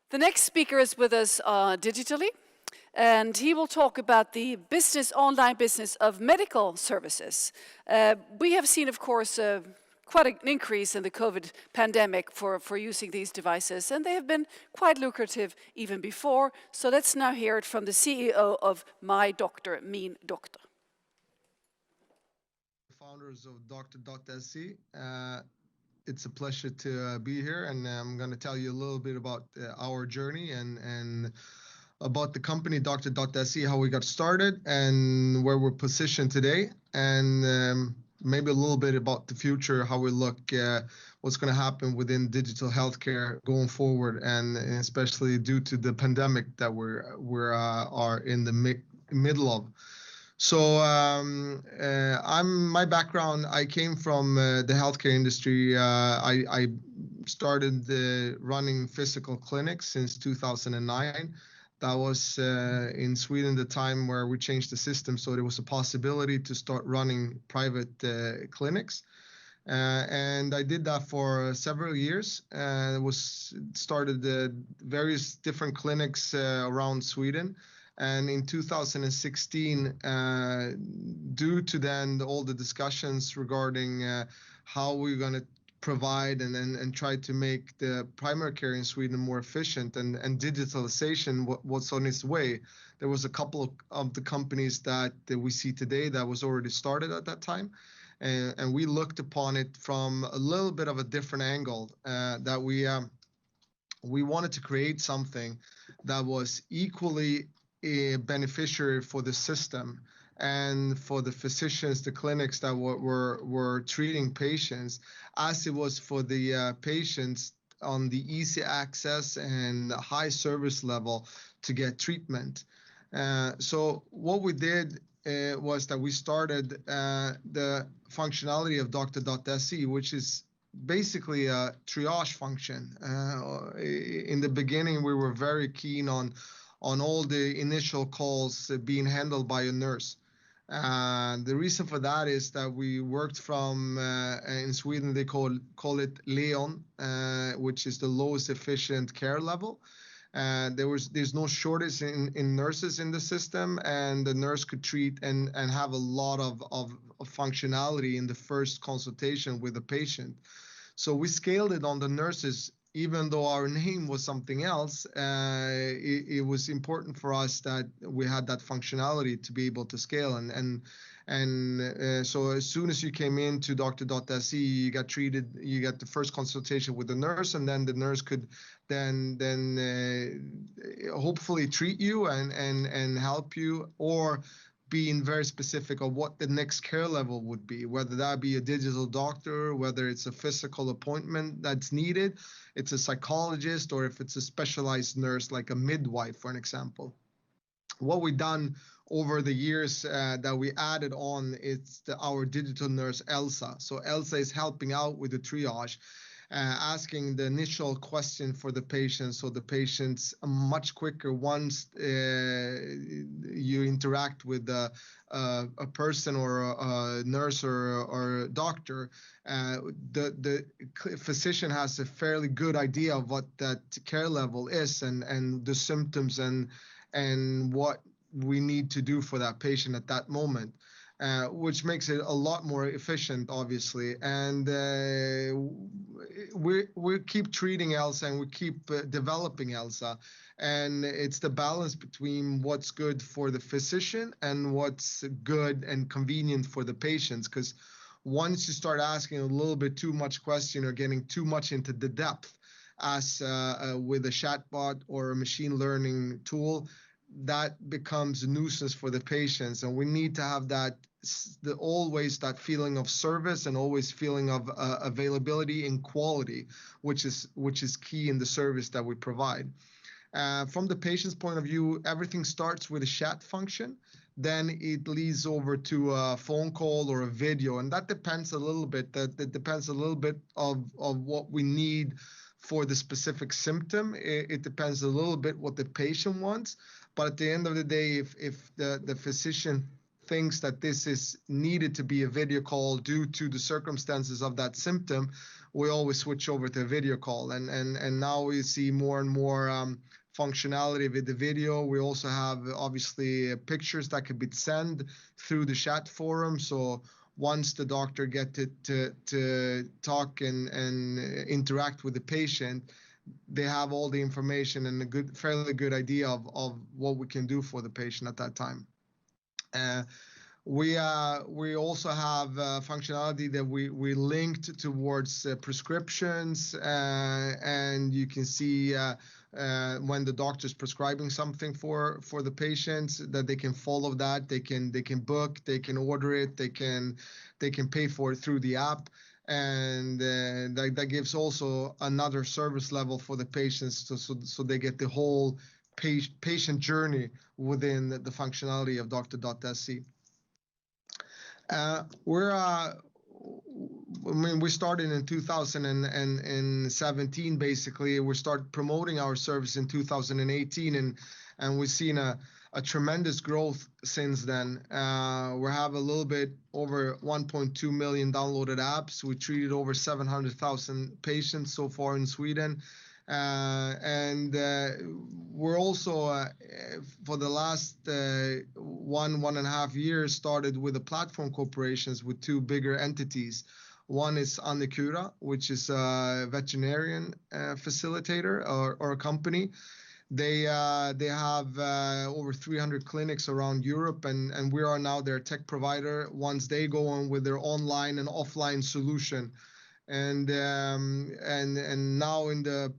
The next speaker is with us digitally, and he will talk about the online business of medical services. We have seen, of course, quite an increase in the COVID pandemic for using these devices, and they have been quite lucrative even before. So let's now hear it from the CEO of My Doctor, Min Doctor. Founders of Doktor.se. It's a pleasure to be here, and I'm going to tell you a little bit about our journey and about the company Doktor.se, how we got started and where we're positioned today, and maybe a little bit about the future, how we look, what's going to happen within digital healthcare going forward, and especially due to the pandemic that are in the middle of. So my background, I came from the healthcare industry. I started running physical clinics since 2009. That was in Sweden, the time where we changed the system, so there was a possibility to start running private clinics. And I did that for several years. Started various different clinics around Sweden. And in 2016, due to then all the discussions regarding how we're going to provide and try to make the primary care in Sweden more efficient and digitalization what's on its way, there was a couple of the companies that we see today that was already started at that time. And we looked upon it from a little bit of a different angle, that we wanted to create something that was equally beneficiary for the system and for the physicians, the clinics that were treating patients, as it was for the patients on the easy access and high service level to get treatment. So what we did was that we started the functionality of Doktor.se, which is basically a triage function. In the beginning, we were very keen on all the initial calls being handled by a nurse. The reason for that is that we worked from, in Sweden, they call it Leon, which is the lowest efficient care level. There's no shortage in nurses in the system, and the nurse could treat and have a lot of functionality in the first consultation with the patient. So we scaled it on the nurses. Even though our name was something else, it was important for us that we had that functionality to be able to scale. So as soon as you came into Doktor.se, you got treated. You got the first consultation with the nurse, and then the nurse could then hopefully treat you and help you, or being very specific of what the next care level would be, whether that be a digital doctor, whether it's a physical appointment that's needed, it's a psychologist, or if it's a specialized nurse like a midwife, for an example. What we've done over the years that we added on is our digital nurse, Elsa. So Elsa is helping out with the triage, asking the initial question for the patient, so the patient's much quicker once you interact with a person or a nurse or a doctor. The physician has a fairly good idea of what that care level is and the symptoms and what we need to do for that patient at that moment. Which makes it a lot more efficient, obviously. And we keep treating Elsa, and we keep developing Elsa. And it's the balance between what's good for the physician and what's good and convenient for the patients. Because once you start asking a little bit too much question or getting too much into the depth, as with a chatbot or a machine learning tool, that becomes a nuisance for the patients. And we need to have always that feeling of service and always feeling of availability and quality, which is key in the service that we provide. From the patient's point of view, everything starts with a chat function. Then it leads over to a phone call or a video, and that depends a little bit. That depends a little bit of what we need for the specific symptom. It depends a little bit what the patient wants. But at the end of the day, if the physician thinks that this is needed to be a video call due to the circumstances of that symptom, we always switch over to a video call. And now we see more and more functionality with the video. We also have obviously pictures that could be sent through the chat forum. So once the doctor gets to talk and interact with the patient, they have all the information and a fairly good idea of what we can do for the patient at that time. We also have functionality that we linked towards prescriptions, and you can see when the doctor's prescribing something for the patients, that they can follow that, they can book, they can order it, they can pay for it through the app. And that gives also another service level for the patients, so they get the whole patient journey within the functionality of Doktor.se. We started in 2017, basically. We started promoting our service in 2018, and we've seen a tremendous growth since then. We have a little bit over 1.2 million downloaded apps. We treated over 700,000 patients so far in Sweden. And we're also, for the last 1.5 years, started with the platform corporations with two bigger entities. One is Annekura, which is a veterinarian facilitator or a company. They have over 300 clinics around Europe, and we are now their tech provider once they go on with their online and offline solution. And now in the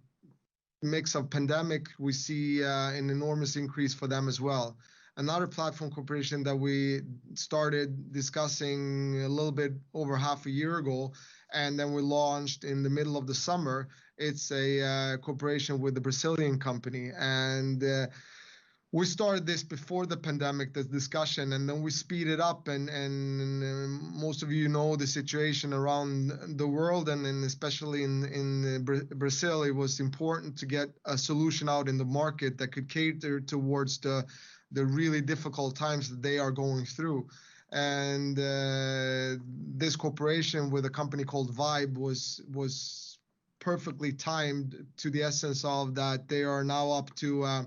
mix of pandemic, we see an enormous increase for them as well. Another platform corporation that we started discussing a little bit over half a year ago, and then we launched in the middle of the summer. It's a corporation with a Brazilian company, and we started this before the pandemic, this discussion, and then we speeded up, and most of you know the situation around the world, and especially in Brazil. It was important to get a solution out in the market that could cater towards the really difficult times that they are going through. And this corporation with a company called Vibe was perfectly timed to the essence of that. They are now up to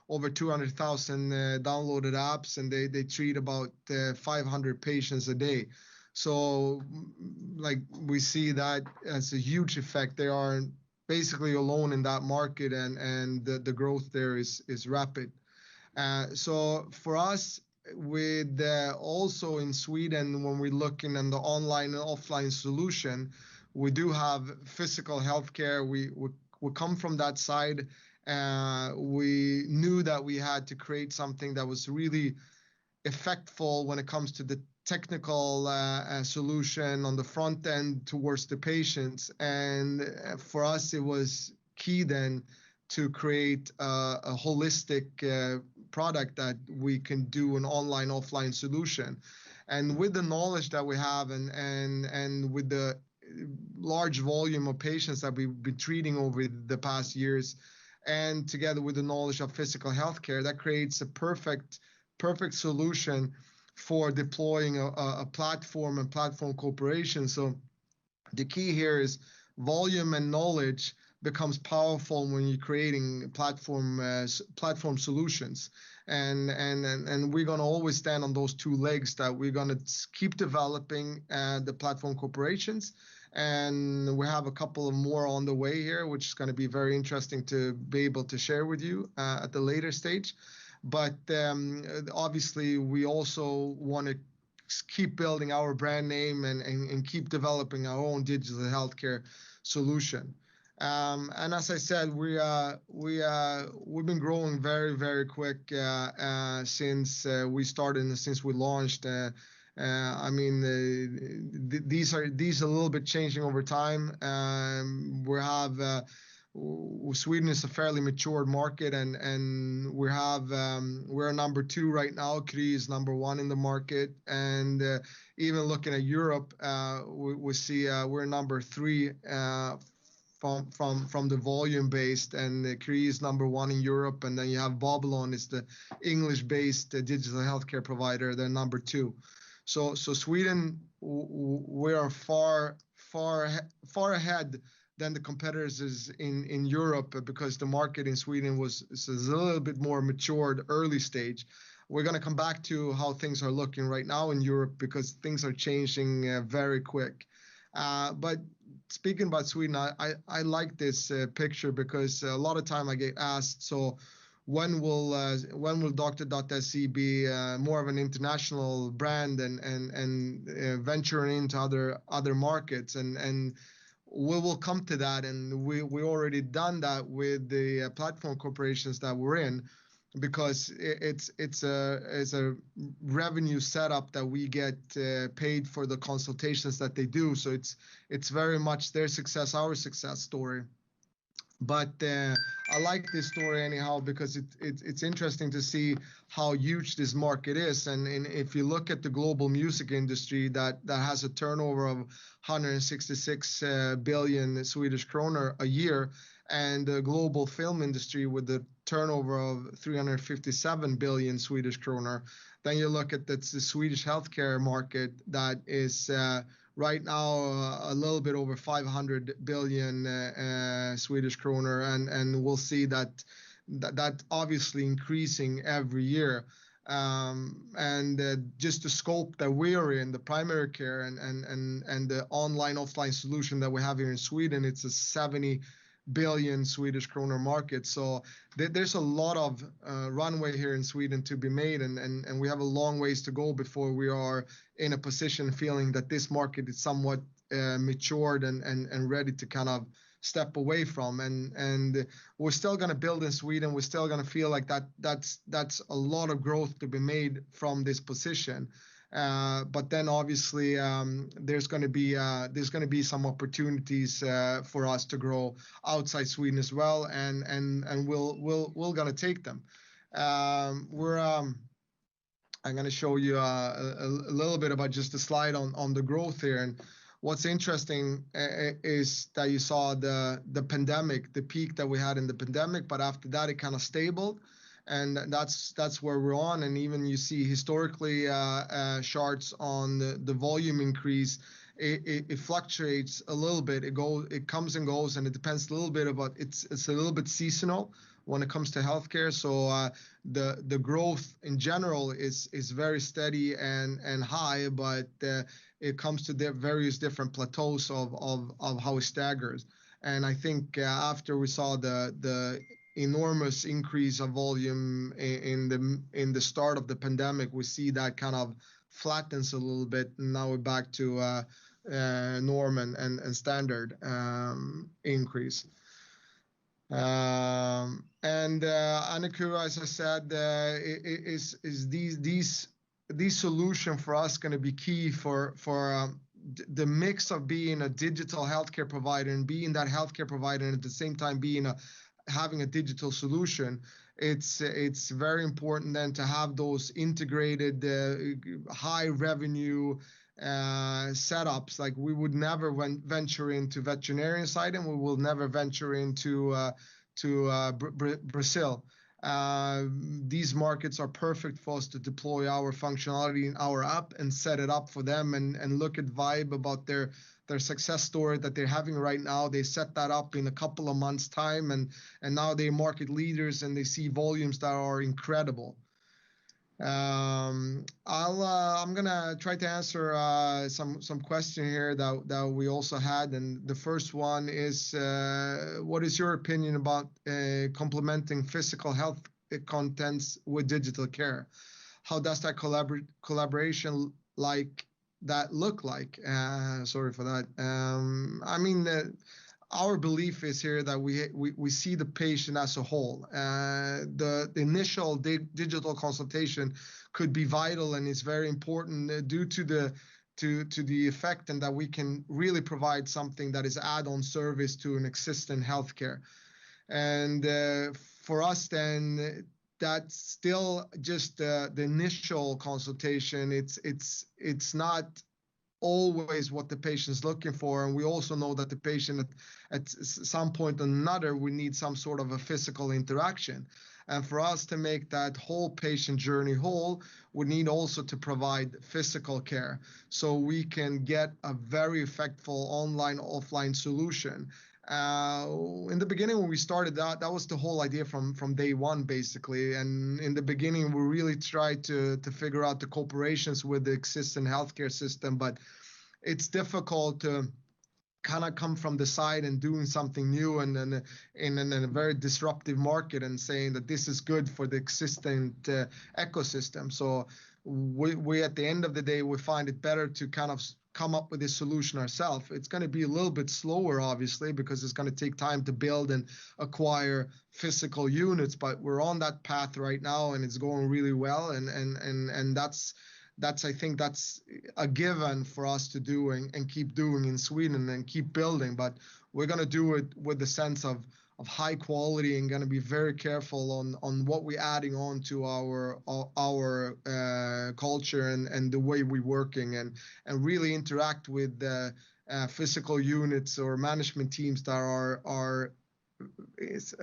over 200,000 downloaded apps, and they treat about 500 patients a day. So like, we see that as a huge effect. They are basically alone in that market, and the growth there is rapid. So for us, with also in Sweden, when we're looking at the online and offline solution, we do have physical healthcare. We come from that side. We knew that we had to create something that was really effectful when it comes to the technical solution on the front end towards the patients. And for us, it was key then to create a holistic product that we can do an online offline solution. And with the knowledge that we have, and with the large volume of patients that we've been treating over the past years, and together with the knowledge of physical healthcare, that creates a perfect solution for deploying a platform and platform corporation. So the key here is volume and knowledge becomes powerful when you're creating platform solutions. And we're going to always stand on those two legs, that we're going to keep developing the platform corporations. And we have a couple of more on the way here, which is going to be very interesting to be able to share with you at the later stage. But obviously, we also want to keep building our brand name and keep developing our own digital healthcare solution. And as I said, we've been growing very, very quick since we started and since we launched. I mean, these are a little bit changing over time. Sweden is a fairly mature market, and we're number 2 right now. Kry is number 1 in the market, and even looking at Europe, we see we're number 3 from the volume based, and Kry is number 1 in Europe, and then you have Babylon is the English-based digital healthcare provider. They're number 2. So Sweden, we are far far ahead than the competitors is in Europe, because the market in Sweden is a little bit more matured, early stage. We're going to come back to how things are looking right now in Europe, because things are changing very quick. But speaking about Sweden, I like this picture, because a lot of time I get asked, so when will Doktor.se be more of an international brand and venturing into other markets, and we will come to that, and we already done that with the platform corporations that we're in, because it's a revenue setup that we get paid for the consultations that they do. So it's very much their success, our success story. But I like this story anyhow, because it's interesting to see how huge this market is. And if you look at the global music industry that has a turnover of 166 billion Swedish kronor a year, and the global film industry with the turnover of 357 billion Swedish kronor, then you look at the Swedish healthcare market that is right now a little bit over 500 billion Swedish kronor, and we'll see that obviously increasing every year. And just the scope that we are in, the primary care and the online offline solution that we have here in Sweden, it's a 70 billion Swedish kronor market. So there's a lot of runway here in Sweden to be made, and we have a long ways to go before we are in a position feeling that this market is somewhat matured and ready to kind of step away from. And we're still going to build in Sweden. We're still going to feel like that's a lot of growth to be made from this position. But then obviously there's going to be some opportunities for us to grow outside Sweden as well, and we're going to take them. I'm going to show you a little bit about just a slide on the growth here. And what's interesting is that you saw the pandemic, the peak that we had in the pandemic, but after that it kind of stabled. And that's where we're on. And even you see historically charts on the volume increase. It fluctuates a little bit. It comes and goes, and it depends a little bit about it's a little bit seasonal when it comes to healthcare. So the growth in general is very steady and high, but it comes to the various different plateaus of how it staggers. And I think after we saw the enormous increase of volume in the start of the pandemic, we see that kind of flattens a little bit, and now we're back to norm and standard increase. And Annika, as I said, is these solution for us going to be key for the mix of being a digital healthcare provider and being that healthcare provider, and at the same time having a digital solution. It's very important then to have those integrated high revenue setups. Like we would never venture into veterinarian side, and we will never venture into Brazil. These markets are perfect for us to deploy our functionality in our app and set it up for them, and look at Vibe about their success story that they're having right now. They set that up in a couple of months' time, and now they're market leaders, and they see volumes that are incredible. I'm gonna try to answer some question here that we also had, and the first one is, what is your opinion about complementing physical health contents with digital care? How does that collaboration look like? Sorry for that. I mean, our belief is here that we see the patient as a whole. The initial digital consultation could be vital, and it's very important due to the effect, and that we can really provide something that is add-on service to an existing healthcare. And for us then, that's still just the initial consultation. It's not always what the patient's looking for. And we also know that the patient at some point or another, we need some sort of a physical interaction. And for us to make that whole patient journey whole, we need also to provide physical care so we can get a very effective online, offline solution. In the beginning, when we started that was the whole idea from day one, basically. And in the beginning, we really tried to figure out the cooperations with the existing healthcare system, but it's difficult to kind of come from the side and doing something new and in a very disruptive market and saying that this is good for the existing ecosystem. So we at the end of the day, we find it better to kind of come up with this solution ourselves. It's going to be a little bit slower, obviously, because it's going to take time to build and acquire physical units, but we're on that path right now and it's going really well. And that's I think that's a given for us to do and keep doing in Sweden and keep building. But we're going to do it with the sense of high quality and going to be very careful on what we're adding on to our culture and the way we're working and really interact with the physical units or management teams that are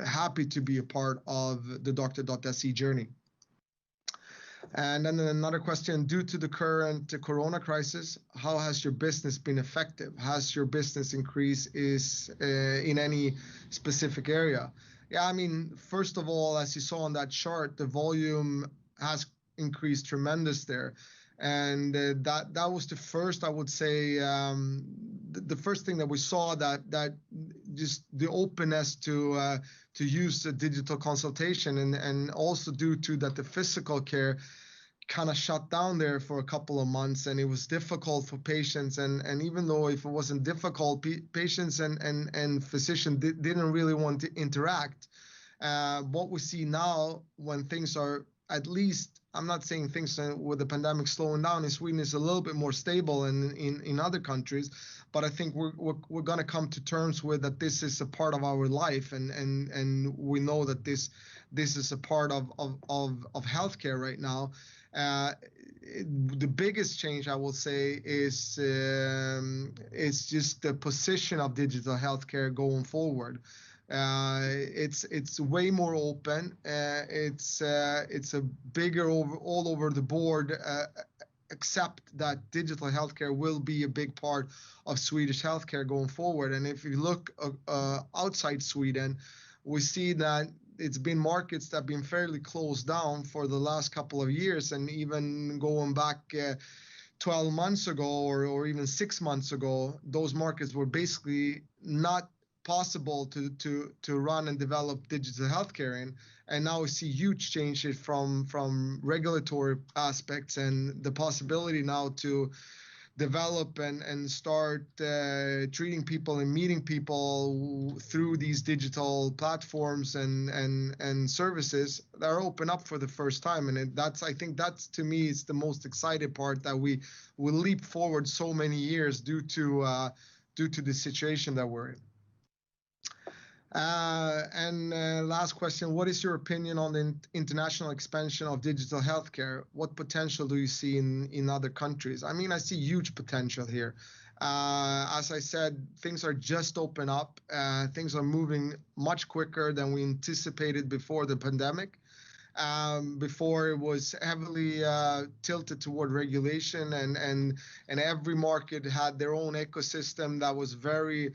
happy to be a part of the Doktor.se journey. And then another question, due to the current corona crisis, how has your business been effective? Has your business increased in any specific area? Yeah, I mean, first of all, as you saw on that chart, the volume has increased tremendous there. And that was the first, I would say, the first thing that we saw that just the openness to use the digital consultation and also due to that the physical care kind of shut down there for a couple of months and it was difficult for patients and even though if it wasn't difficult, patients and physicians didn't really want to interact. What we see now when things are at least, I'm not saying things with the pandemic slowing down in Sweden is a little bit more stable in other countries, but I think we're going to come to terms with that this is a part of our life and we know that this is a part of healthcare right now. The biggest change I will say is just the position of digital healthcare going forward. It's way more open. It's a bigger all over the board, except that digital healthcare will be a big part of Swedish healthcare going forward. And if you look outside Sweden, we see that it's been markets that have been fairly closed down for the last couple of years, and even going back 12 months ago or even 6 months ago, those markets were basically not possible to run and develop digital healthcare in. And now we see huge changes from regulatory aspects and the possibility now to develop and start treating people and meeting people through these digital platforms and services that are open up for the first time. And I think that's to me is the most exciting part, that we will leap forward so many years due to the situation that we're in. Last question, what is your opinion on the international expansion of digital healthcare? What potential do you see in other countries? I mean, I see huge potential here. As I said, things are just open up. Things are moving much quicker than we anticipated before the pandemic. Before it was heavily tilted toward regulation and every market had their own ecosystem that was very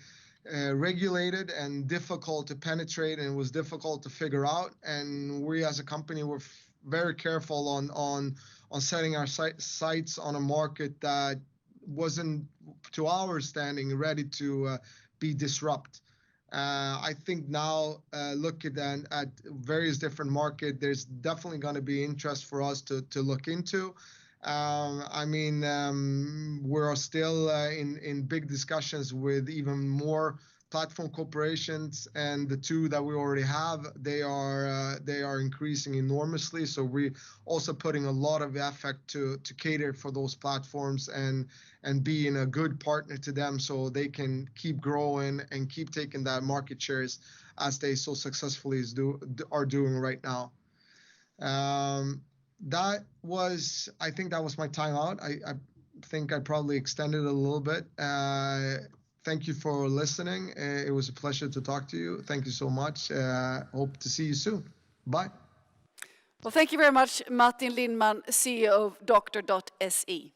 regulated and difficult to penetrate, and it was difficult to figure out. And we as a company were very careful on setting our sights on a market that wasn't, to our standing, ready to be disrupt. I think now, looking at various different markets, there's definitely going to be interest for us to look into. I mean, we're still in big discussions with even more platform corporations, and the two that we already have, they are increasing enormously. So we're also putting a lot of effort to cater for those platforms and being a good partner to them, so they can keep growing and keep taking that market shares as they so successfully are doing right now. I think that was my time out. think I probably extended it a little bit. Thank you for listening. It was a pleasure to talk to you. Thank you so much. Hope to see you soon. Bye. Well, thank you very much, Martin Lindman, CEO of Doktor.se.